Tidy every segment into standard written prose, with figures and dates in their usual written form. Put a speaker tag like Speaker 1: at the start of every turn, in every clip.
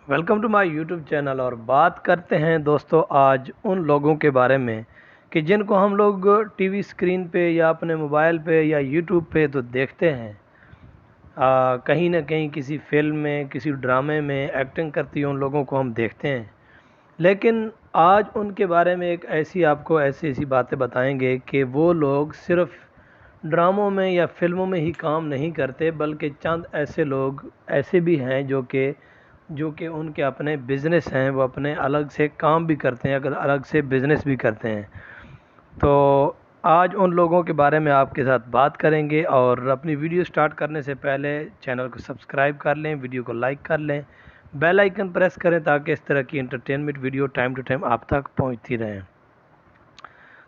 Speaker 1: Welcome to my YouTube channel. और बात करते हैं दोस्तों आज उन लोगों के बारे में कि जिनको हम लोग टीवी स्क्रीन पे या अपने मोबाइल पे या यूट्यूब पे तो देखते हैं, कहीं ना कहीं किसी फिल्म में किसी ड्रामे में एक्टिंग करती है, उन लोगों को हम देखते हैं। लेकिन आज उनके बारे में एक आपको ऐसी ऐसी बातें बताएंगे कि वो लोग सिर्फ ड्रामों में या फिल्मों में ही काम नहीं करते, बल्कि चंद ऐसे लोग ऐसे भी हैं जो कि उनके अपने बिज़नेस हैं, वो अपने अलग से काम भी करते हैं, अगर अलग से बिज़नेस भी करते हैं। तो आज उन लोगों के बारे में आपके साथ बात करेंगे। और अपनी वीडियो स्टार्ट करने से पहले चैनल को सब्सक्राइब कर लें, वीडियो को लाइक कर लें, बेल आइकन प्रेस करें ताकि इस तरह की entertainment video time to time आप तक पहुंचती रहें।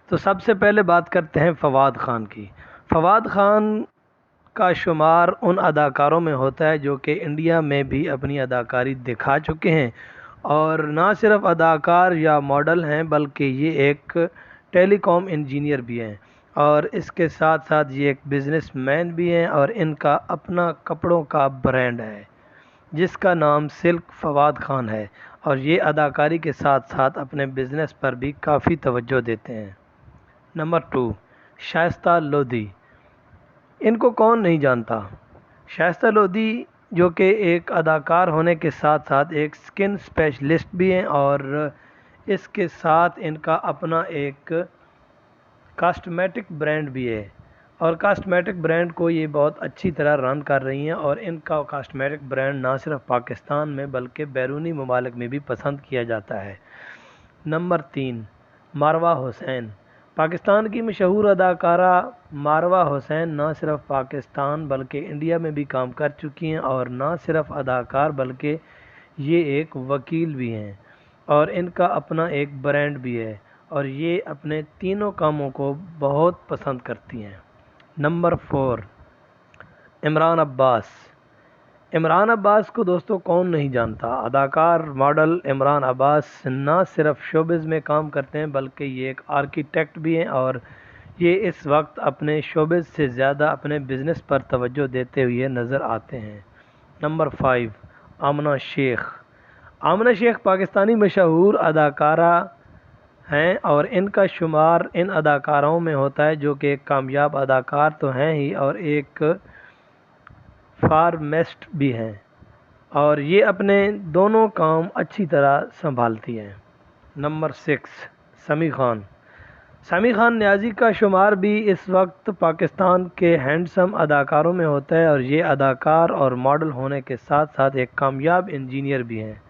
Speaker 1: तो सबसे पहले बात करते हैं फवाद ख़ान की। फवाद ख़ान का शुमार उन अदाकारों में होता है जो कि इंडिया में भी अपनी अदाकारी दिखा चुके हैं, और ना सिर्फ अदाकार या मॉडल हैं बल्कि ये एक टेलीकॉम इंजीनियर भी हैं, और इसके साथ साथ ये एक बिजनेसमैन भी हैं। और इनका अपना कपड़ों का ब्रांड है जिसका नाम सिल्क फवाद ख़ान है, और ये अदाकारी के साथ साथ अपने बिज़नेस पर भी काफ़ी तवज्जो देते हैं। नंबर 2, शाइस्ता लोधी। इनको कौन नहीं जानता। शाइस्ता लोधी जो कि एक अदाकार होने के साथ साथ एक स्किन स्पेशलिस्ट भी हैं, और इसके साथ इनका अपना एक कॉस्मेटिक ब्रांड भी है, और कॉस्मेटिक ब्रांड को ये बहुत अच्छी तरह रन कर रही हैं। और इनका कॉस्मेटिक ब्रांड ना सिर्फ पाकिस्तान में बल्कि बैरूनी ममालिक में भी पसंद किया जाता है। नंबर 3, मारवा हुसैन। पाकिस्तान की मशहूर अदाकारा मारवा हुसैन ना सिर्फ पाकिस्तान बल्कि इंडिया में भी काम कर चुकी हैं, और ना सिर्फ अदाकार बल्कि ये एक वकील भी हैं, और इनका अपना एक ब्रांड भी है, और ये अपने तीनों कामों को बहुत पसंद करती हैं। नंबर 4, इमरान अब्बास। इमरान अब्बास को दोस्तों कौन नहीं जानता। अदाकार मॉडल इमरान अब्बास ना सिर्फ शोबिज़ में काम करते हैं बल्कि ये एक आर्किटेक्ट भी हैं, और ये इस वक्त अपने शोबिज़ से ज़्यादा अपने बिज़नेस पर तवज्जो देते हुए नज़र आते हैं। नंबर 5, आमना शेख। आमना शेख पाकिस्तानी मशहूर अदाकारा हैं, और इनका शुमार इन अदाकाराओं में होता है जो कि एक कामयाब अदाकार तो हैं ही, और एक फार्मेस्ट भी हैं, और ये अपने दोनों काम अच्छी तरह संभालती हैं। नंबर 6, समी खान। समी खान न्याजी का शुमार भी इस वक्त पाकिस्तान के हैंडसम अदाकारों में होता है, और ये अदाकार और मॉडल होने के साथ साथ एक कामयाब इंजीनियर भी हैं।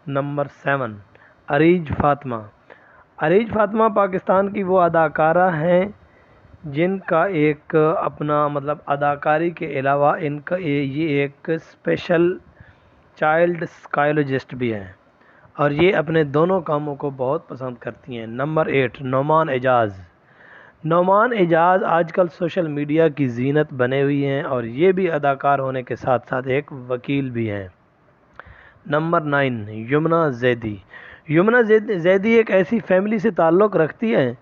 Speaker 1: नंबर 7, अरीज फातिमा। अरीज फातिमा पाकिस्तान की वो अदाकारा हैं जिनका एक अपना अदाकारी के अलावा इनका ये एक स्पेशल चाइल्ड साइकोलॉजिस्ट भी हैं, और ये अपने दोनों कामों को बहुत पसंद करती हैं। नंबर 8, नोमान एजाज़। नोमान एजाज़ आजकल सोशल मीडिया की जीनत बने हुई हैं, और ये भी अदाकार होने के साथ साथ एक वकील भी हैं। नंबर 9, यमुना जैदी। यमुना जैदी एक ऐसी फैमिली से ताल्लुक़ रखती हैं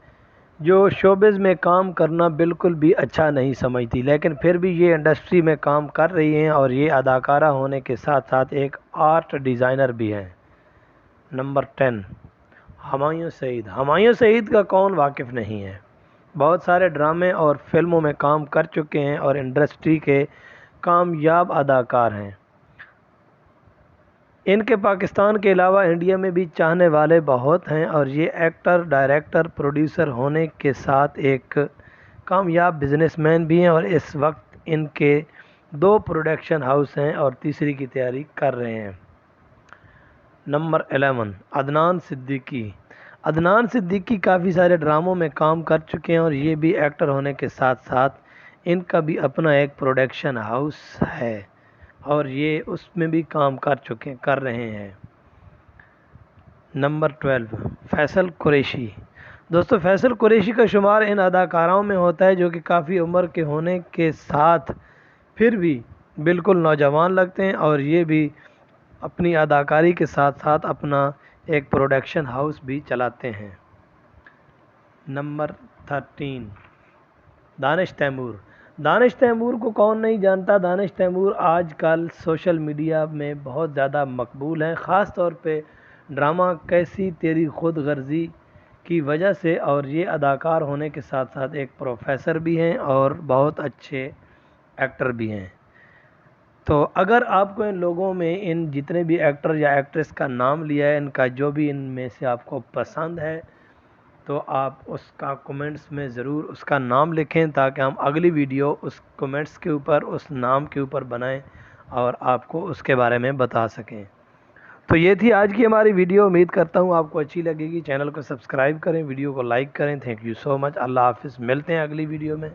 Speaker 1: जो शोबिज़ में काम करना बिल्कुल भी अच्छा नहीं समझती, लेकिन फिर भी ये इंडस्ट्री में काम कर रही हैं, और ये अदाकारा होने के साथ साथ एक आर्ट डिज़ाइनर भी हैं। नंबर 10, हुमायूं सईद। हुमायूं सईद का कौन वाकिफ़ नहीं है। बहुत सारे ड्रामे और फिल्मों में काम कर चुके हैं, और इंडस्ट्री के कामयाब अदाकार हैं। इनके पाकिस्तान के अलावा इंडिया में भी चाहने वाले बहुत हैं, और ये एक्टर, डायरेक्टर, प्रोड्यूसर होने के साथ एक कामयाब बिजनेसमैन भी हैं, और इस वक्त इनके 2 प्रोडक्शन हाउस हैं और तीसरी की तैयारी कर रहे हैं। नंबर 11, अदनान सिद्दीकी। अदनान सिद्दीकी काफ़ी सारे ड्रामों में काम कर चुके हैं, और ये भी एक्टर होने के साथ साथ इनका भी अपना एक प्रोडक्शन हाउस है, और ये उसमें भी काम कर रहे हैं। नंबर 12, फैसल कुरैशी। दोस्तों फैसल कुरैशी का शुमार इन अदाकाराओं में होता है जो कि काफ़ी उम्र के होने के साथ फिर भी बिल्कुल नौजवान लगते हैं, और ये भी अपनी अदाकारी के साथ साथ अपना एक प्रोडक्शन हाउस भी चलाते हैं। नंबर 13, दानिश तैमूर। دانش تیمور کو کون نہیں جانتا؟ دانش تیمور آج کل سوشل میڈیا میں بہت زیادہ مقبول ہیں، خاص طور پہ ڈرامہ کیسی تیری خود غرضی کی وجہ سے، اور یہ اداکار ہونے کے ساتھ ساتھ ایک پروفیسر بھی ہیں اور بہت اچھے ایکٹر بھی ہیں۔ تو اگر آپ کو ان لوگوں میں، ان جتنے بھی ایکٹر یا ایکٹریس کا نام لیا ہے، ان کا جو بھی ان میں سے آپ کو پسند ہے تو آپ اس کا کومنٹس میں ضرور اس کا نام لکھیں، تاکہ ہم اگلی ویڈیو اس کومنٹس کے اوپر، اس نام کے اوپر بنائیں اور آپ کو اس کے بارے میں بتا سکیں۔ تو یہ تھی آج کی ہماری ویڈیو، امید کرتا ہوں آپ کو اچھی لگے گی۔ چینل کو سبسکرائب کریں، ویڈیو کو لائک کریں۔ تھینک یو سو مچ، اللہ حافظ، ملتے ہیں اگلی ویڈیو میں۔